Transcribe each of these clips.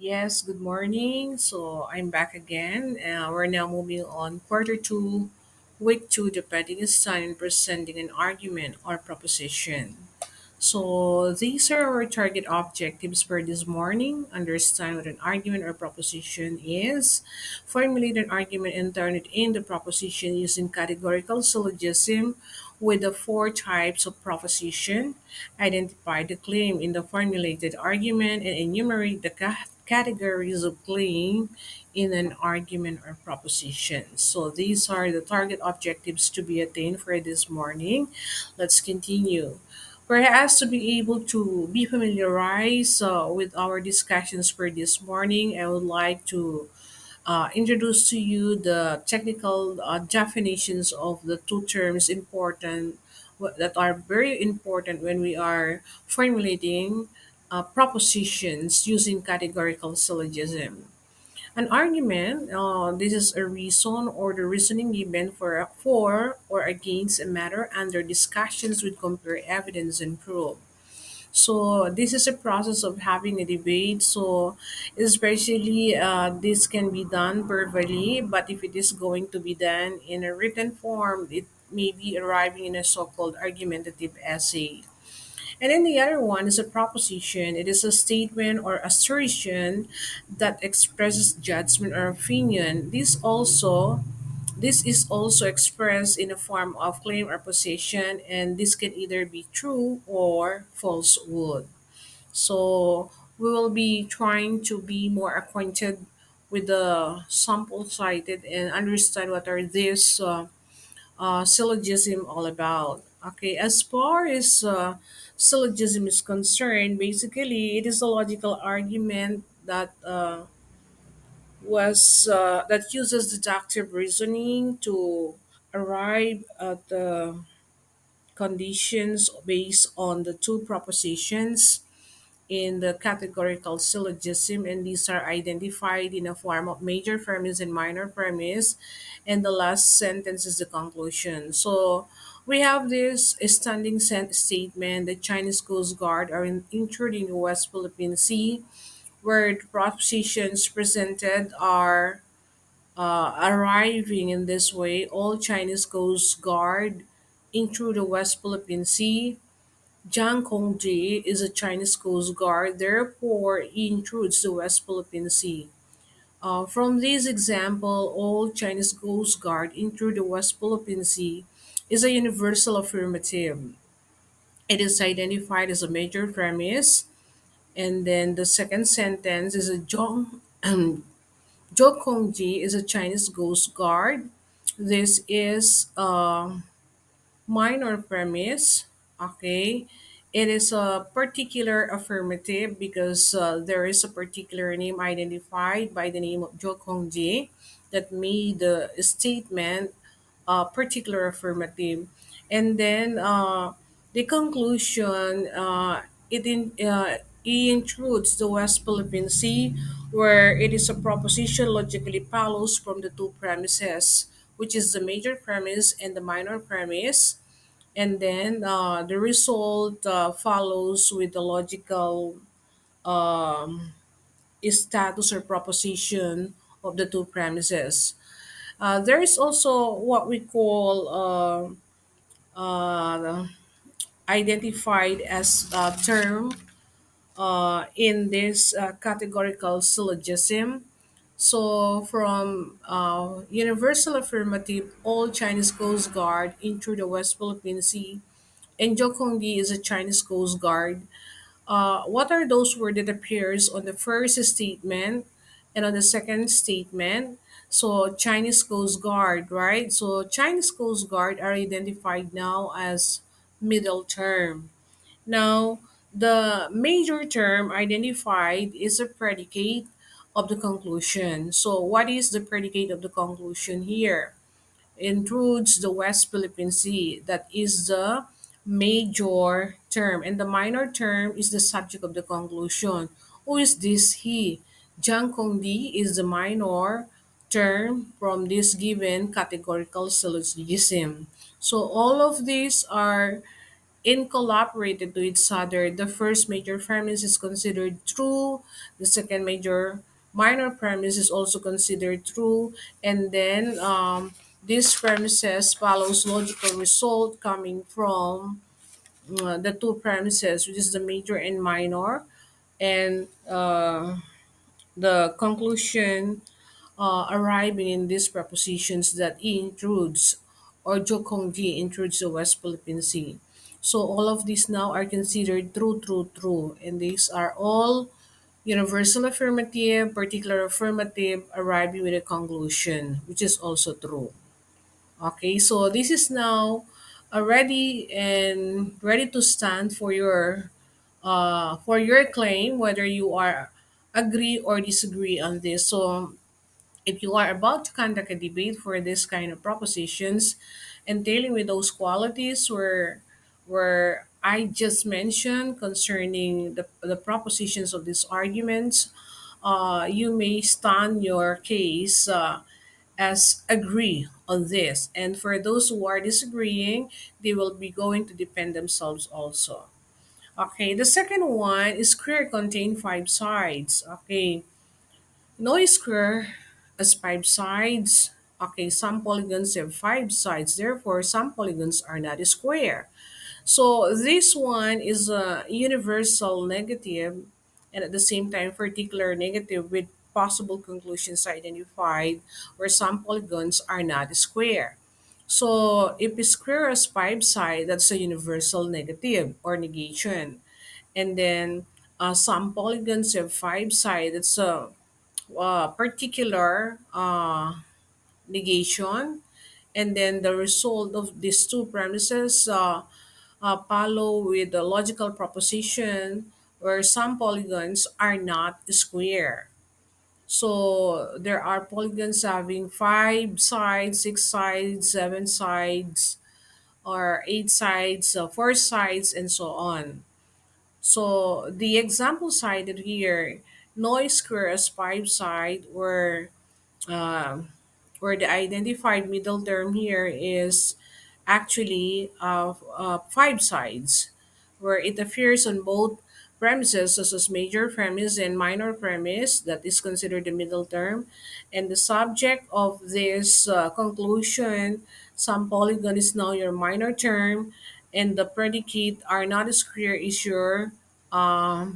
Yes, good morning. So I'm back again. We're now moving on quarter two, week two, debating is time in presenting an argument or proposition. So these are our target objectives for this morning. Understand what an argument or proposition is. Formulate an argument and turn it into proposition using categorical syllogism with the four types of proposition. Identify the claim in the formulated argument and enumerate the categories of claim in an argument or proposition. So these are the target objectives to be attained for this morning. Let's continue. For us to be able to be familiarized with our discussions for this morning, I would like to introduce to you the technical definitions of the two terms important that are very important when we are formulating propositions using categorical syllogism. An argument, this is a reason or the reasoning given for or against a matter under discussions with compare evidence and proof. So this is a process of having a debate. So especially this can be done verbally, but if it is going to be done in a written form, it may be arriving in a so-called argumentative essay. And then the other one is a proposition. It is a statement or assertion that expresses judgment or opinion. This is also expressed in a form of claim or position, and this can either be true or falsehood. So we will be trying to be more acquainted with the sample cited and understand what are these syllogism all about. Okay, as far as syllogism is concerned, basically it is a logical argument that uses deductive reasoning to arrive at the conditions based on the two propositions in the categorical syllogism, and these are identified in a form of major premise and minor premise, and the last sentence is the conclusion. So we have this standing statement: the Chinese Coast Guard are intruding the West Philippine Sea, where the propositions presented are arriving in this way. All Chinese Coast Guard intrude the West Philippine Sea. Jiang Kongji is a Chinese Coast Guard, therefore he intrudes the West Philippine Sea. From this example, all Chinese Coast Guard intrude the West Philippine Sea is a universal affirmative. It is identified as a major premise, and then the second sentence is a Zhou Kongji is a Chinese Coast Guard. This is minor premise. Okay, it is a particular affirmative because there is a particular name identified by the name of Jo Kongji that made the statement particular affirmative. And then the conclusion, it intrudes the West Philippine Sea, where it is a proposition logically follows from the two premises, which is the major premise and the minor premise. And then the result follows with the logical status or proposition of the two premises. There is also what we call identified as a term in this categorical syllogism. So, from universal affirmative, all Chinese Coast Guard into the West Philippine Sea, and Jokongdi is a Chinese Coast Guard. What are those words that appears on the first statement and on the second statement? So Chinese Coast Guard, right? So Chinese Coast Guard are identified now as middle term. Now, the major term identified is a predicate of the conclusion. So what is the predicate of the conclusion here? Intrudes the West Philippine Sea. That is the major term. And the minor term is the subject of the conclusion. Who is this he? Jiang Kongdi is the minor term from this given categorical syllogism. So all of these are incorporated to each other, the first major premise is considered true, the second major minor premise is also considered true, and then these premises follows logical result coming from the two premises, which is the major and minor, and the conclusion arriving in these propositions that E intrudes or Jokongji intrudes the West Philippine Sea. So all of these now are considered true, true, true, and these are all universal affirmative, particular affirmative, arriving with a conclusion, which is also true. Okay, so this is now ready and ready to stand for your claim, whether you are agree or disagree on this. So if you are about to conduct a debate for this kind of propositions and dealing with those qualities where I just mentioned concerning the propositions of these arguments, you may stand your case as agree on this. And for those who are disagreeing, they will be going to defend themselves also. Okay, the second one is square contain five sides. Okay, no square has five sides. Okay, some polygons have five sides, therefore some polygons are not a square. So this one is a universal negative and at the same time particular negative with possible conclusions identified where some polygons are not a square. So if a square has five sides, that's a universal negative or negation. And then some polygons have five sides, that's a particular negation, and then the result of these two premises follow with the logical proposition where some polygons are not square. So there are polygons having five sides, six sides, seven sides, or eight sides, four sides, and so on. So the example cited here, noise square as five side um, where the identified middle term here is actually five sides, where it appears on both premises, such as major premise and minor premise, that is considered the middle term. And the subject of this conclusion, some polygon is now your minor term, and the predicate are not a square is your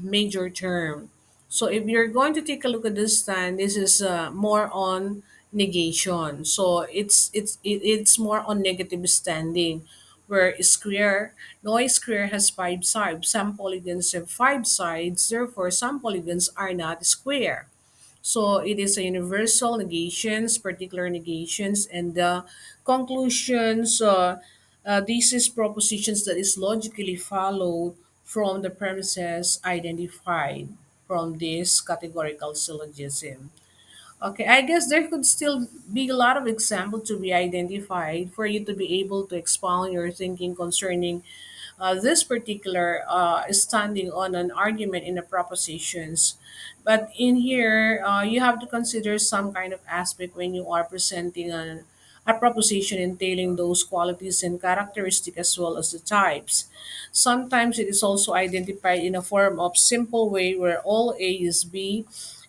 major term. So if you're going to take a look at this stand, this is more on negation. So it's more on negative standing, where a square, no square has five sides. Some polygons have five sides. Therefore, some polygons are not square. So it is a universal negations, particular negations, and the conclusions. This is propositions that is logically followed from the premises identified from this categorical syllogism. Okay, I guess there could still be a lot of example to be identified for you to be able to expound your thinking concerning this particular standing on an argument in the propositions. But in here, you have to consider some kind of aspect when you are presenting a proposition entailing those qualities and characteristics as well as the types. Sometimes it is also identified in a form of simple way where all A is B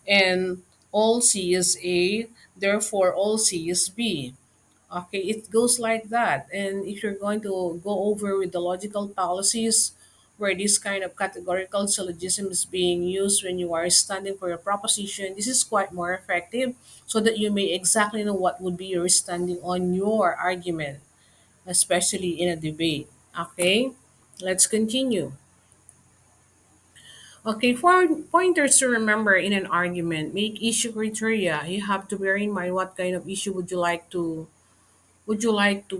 and all C is A, therefore all C is B. Okay, it goes like that. And if you're going to go over with the logical fallacies where this kind of categorical syllogism is being used when you are standing for a proposition, this is quite more effective so that you may exactly know what would be your standing on your argument, especially in a debate. Okay, let's continue. Okay, for pointers to remember in an argument, make issue criteria. You have to bear in mind what kind of issue would you like to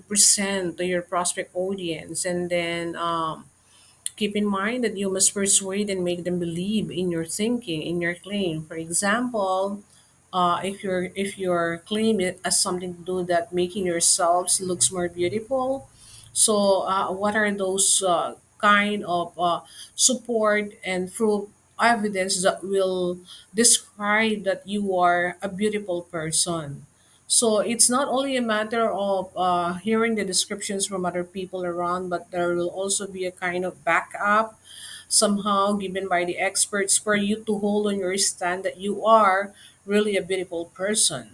present to your prospect audience, and then keep in mind that you must persuade and make them believe in your thinking, in your claim. For example, if your claim it has something to do that making yourselves looks more beautiful, so what are those kind of support and proof evidence that will describe that you are a beautiful person? So it's not only a matter of hearing the descriptions from other people around, but there will also be a kind of backup somehow given by the experts for you to hold on your stand that you are really a beautiful person.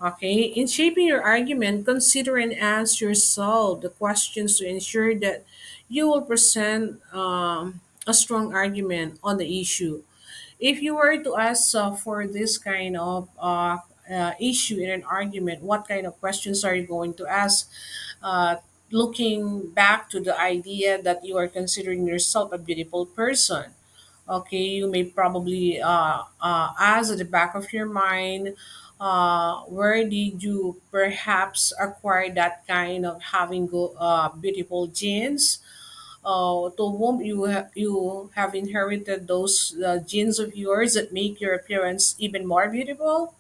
Okay, in shaping your argument, consider and ask yourself the questions to ensure that you will present a strong argument on the issue. If you were to ask for this kind of issue in an argument, what kind of questions are you going to ask? Uh, Looking back to the idea that you are considering yourself a beautiful person. Okay, you may probably ask at the back of your mind, where did you perhaps acquire that kind of having beautiful genes? To whom you have inherited those genes of yours that make your appearance even more beautiful?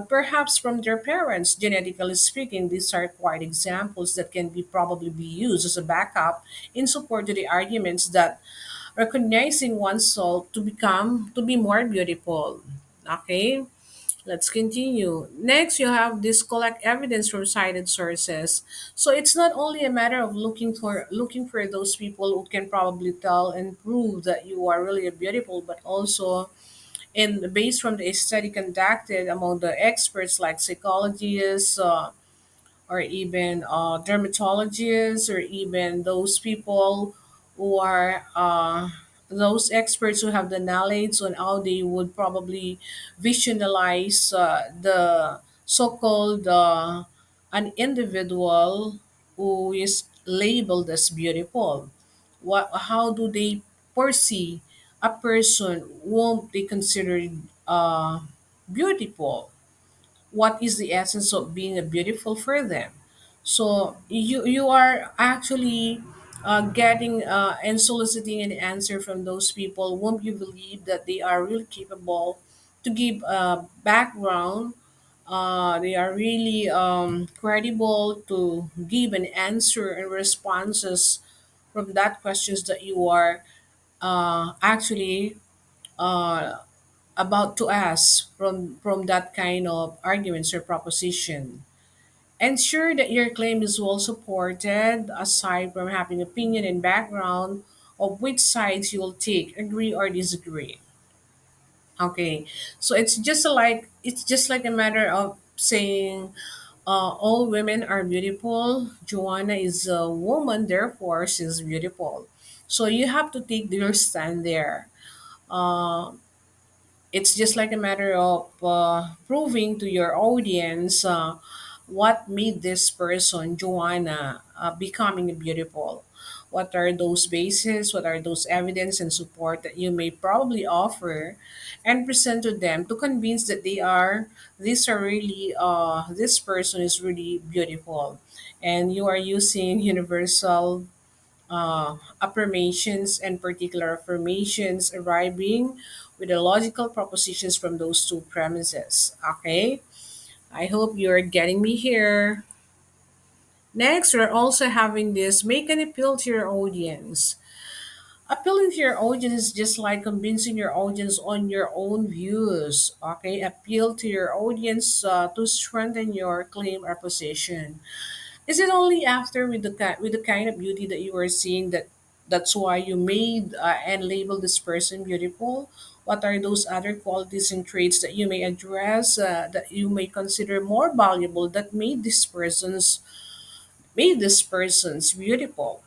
Perhaps from their parents, genetically speaking. These are quite examples that can be probably be used as a backup in support to the arguments that recognizing oneself to be more beautiful. Okay, let's continue. Next, you have this collect evidence from cited sources. So it's not only a matter of looking for those people who can probably tell and prove that you are really beautiful, but also in based from the study conducted among the experts like psychologists, or even dermatologists, or even those people who are those experts who have the knowledge on how they would probably visualize the so-called an individual who is labeled as beautiful. How do they foresee a person whom they consider uh, beautiful? What is the essence of being a beautiful for them? So you are actually getting and soliciting an answer from those people whom you believe that they are really capable to give a background. They are really credible to give an answer and responses from that questions that you are actually uh, about to ask from that kind of arguments or proposition. Ensure that your claim is well supported, aside from having opinion and background of which sides you will take, agree or disagree. Okay, so it's just like a matter of saying all women are beautiful. Joanna is a woman, therefore she's beautiful. So you have to take your stand there. Uh, it's just like a matter of proving to your audience what made this person, Joanna, becoming beautiful. What are those bases? What are those evidence and support that you may probably offer and present to them to convince that this person is really beautiful. And you are using universal affirmations and particular affirmations arriving with the logical propositions from those two premises. Okay, I hope you're getting me here. Next, we're also having this make an appeal to your audience. Appealing to your audience is just like convincing your audience on your own views. Okay, appeal to your audience to strengthen your claim or position. Is it only after with the kind of beauty that you are seeing that's why you made and labeled this person beautiful? What are those other qualities and traits that you may address that you may consider more valuable that made this person's beautiful?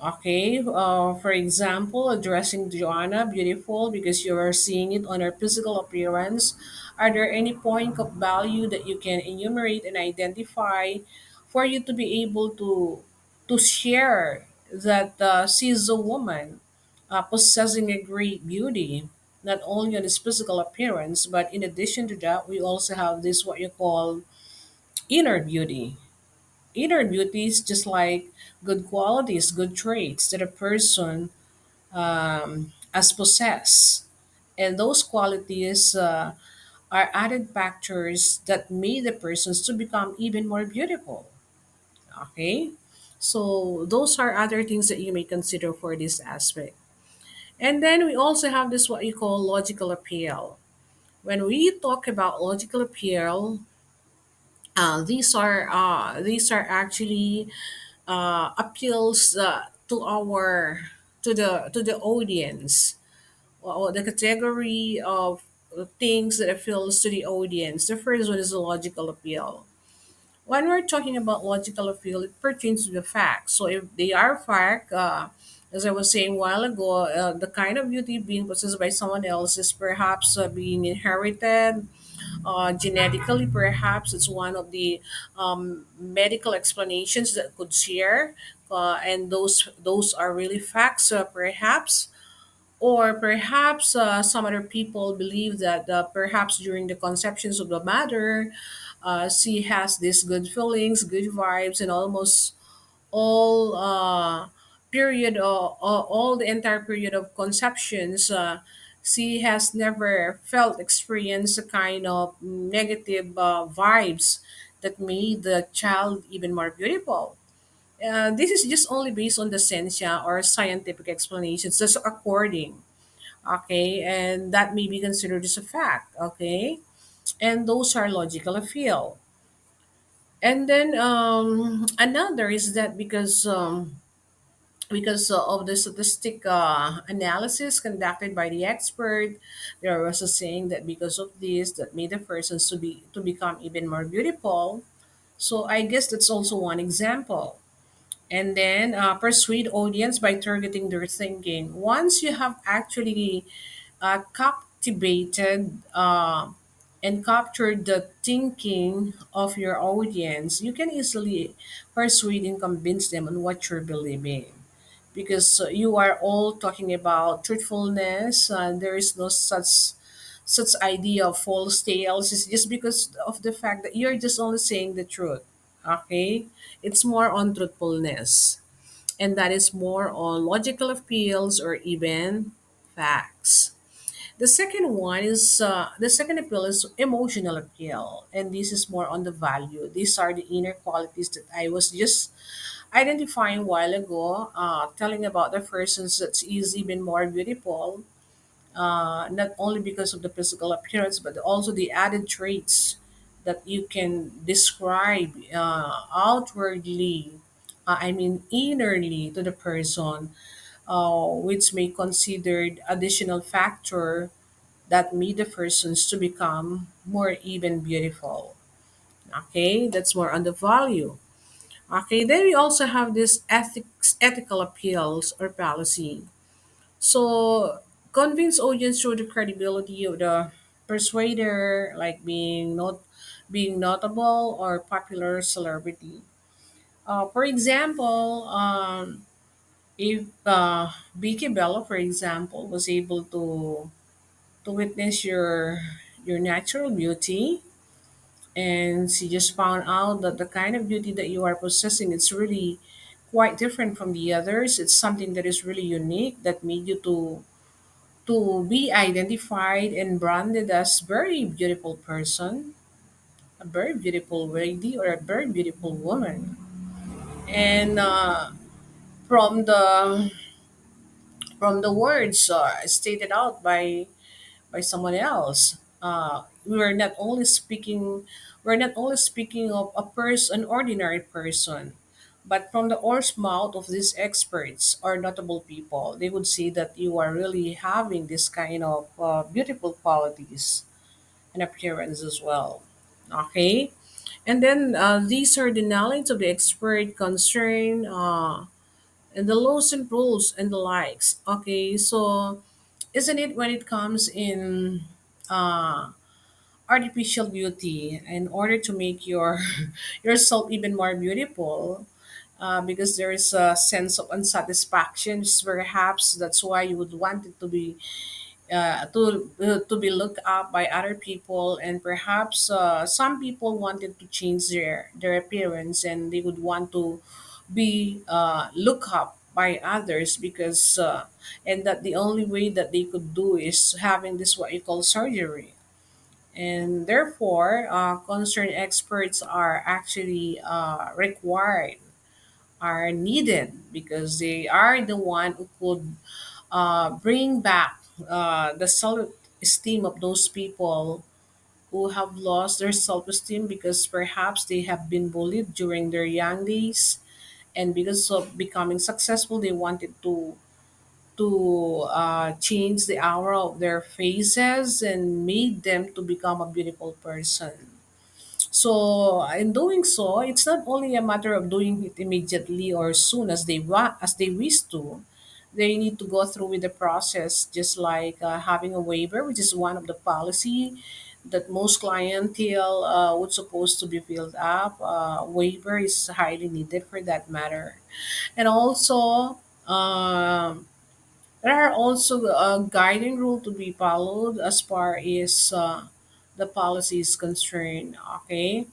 Okay, for example, addressing Joanna beautiful because you are seeing it on her physical appearance. Are there any point of value that you can enumerate and identify for you to be able to share that she's a woman possessing a great beauty, not only on his physical appearance, but in addition to that, we also have this what you call inner beauty. Inner beauty is just like good qualities, good traits that a person has possessed. And those qualities are added factors that made the persons to become even more beautiful. Okay? So those are other things that you may consider for this aspect. And then we also have this what you call logical appeal. When we talk about logical appeal, These are actually appeals to the audience, or the category of things that appeals to the audience. The first one is a logical appeal. When we're talking about logical appeal, it pertains to the facts. So if they are fact, as I was saying a while ago, the kind of beauty being possessed by someone else is perhaps being inherited genetically. Perhaps it's one of the medical explanations that could share, and those are really facts. Perhaps, or perhaps some other people believe that perhaps during the conceptions of the mother, she has these good feelings, good vibes, and almost all period all the entire period of conceptions. She has never felt experienced a kind of negative vibes that made the child even more beautiful. This is just only based on the sensia or scientific explanations, just according, okay, and that may be considered as a fact, okay, and those are logical appeal. And then another is that because of the statistic analysis conducted by the expert, there was a saying that because of this that made the persons to become even more beautiful. So I guess that's also one example. And then persuade audience by targeting their thinking. Once you have actually captivated and captured the thinking of your audience, you can easily persuade and convince them on what you're believing. Because you are all talking about truthfulness, there is no such idea of false tales. It's just because of the fact that you're just only saying the truth. Okay, it's more on truthfulness, and that is more on logical appeals or even facts. The second appeal is emotional appeal, and this is more on the value. These are the inner qualities that I was just identifying a while ago, telling about the persons that is even more beautiful, not only because of the physical appearance, but also the added traits that you can describe outwardly, I mean innerly to the person, which may considered additional factor that made the persons to become more even beautiful. Okay, that's more on the value. Okay, then we also have this ethical appeals or policy. So convince audience through the credibility of the persuader, like being notable or popular celebrity. For example, if Vicky Bella, for example, was able to witness your natural beauty, and she just found out that the kind of beauty that you are possessing, it's really quite different from the others. It's something that is really unique that made you to be identified and branded as very beautiful person, a very beautiful lady, or a very beautiful woman. And from the from the words stated out by someone else. We're not only speaking of a person, an ordinary person, but from the horse mouth of these experts or notable people, they would say that you are really having this kind of beautiful qualities and appearance as well. Okay, and then these are the knowledge of the expert concern, and the laws and rules and the likes. Okay, so isn't it when it comes in uh, artificial beauty, in order to make your yourself even more beautiful, because there is a sense of unsatisfaction, perhaps that's why you would want it to be looked up by other people, and perhaps some people wanted to change their appearance, and they would want to be looked up by others, because and that the only way that they could do is having this what you call surgery. And therefore concerned experts are actually required, are needed, because they are the one who could bring back the self esteem of those people who have lost their self-esteem because perhaps they have been bullied during their young days, and because of becoming successful they wanted to change the aura of their faces and made them to become a beautiful person. So in doing so, it's not only a matter of doing it immediately or soon as as they wish to. They need to go through with the process, just like having a waiver, which is one of the policy that most clientele would supposed to be filled up. Waiver is highly needed for that matter, and also. There are also a guiding rule to be followed as far as the policy is concerned. Okay,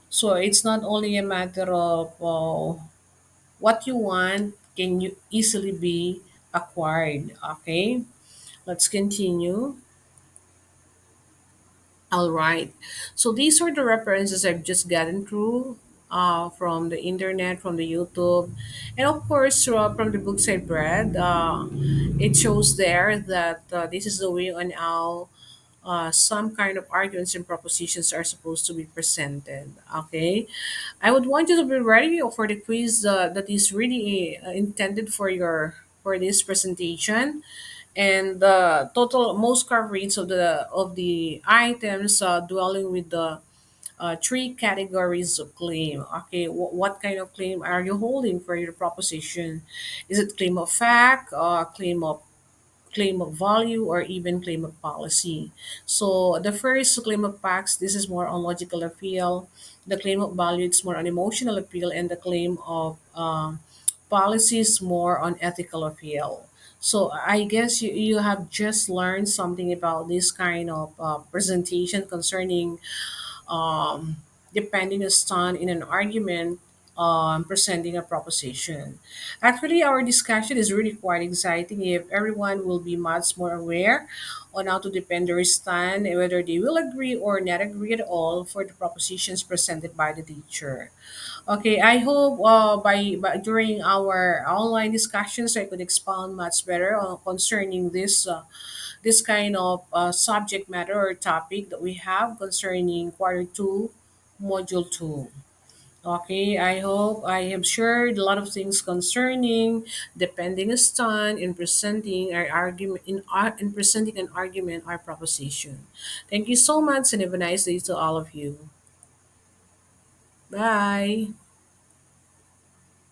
so it's not only a matter of what you want can you easily be acquired. Okay, let's continue. All right. So these are the references I've just gotten through from the internet, from the YouTube, and of course from the books I've read. It shows there that this is the way on how some kind of arguments and propositions are supposed to be presented. Okay, I would want you to be ready for the quiz that is really intended for for this presentation, and the total most coverage of the items dwelling with the three categories of claim. Okay, what kind of claim are you holding for your proposition? Is it claim of fact, claim of value, or even claim of policy? So the first claim of facts, this is more on logical appeal. The claim of value, it's more on emotional appeal, and the claim of policy is more on ethical appeal. So I guess you have just learned something about this kind of presentation concerning um, depending a stand in an argument presenting a proposition. Actually, our discussion is really quite exciting if everyone will be much more aware on how to defend their stand, whether they will agree or not agree at all for the propositions presented by the teacher. Okay, I hope by during our online discussions I could expound much better concerning this kind of subject matter or topic that we have concerning quarter two, module two. Okay, I hope I have shared a lot of things concerning depending a stand in presenting our argument in presenting an argument or proposition. Thank you so much and have a nice day to all of you. Bye.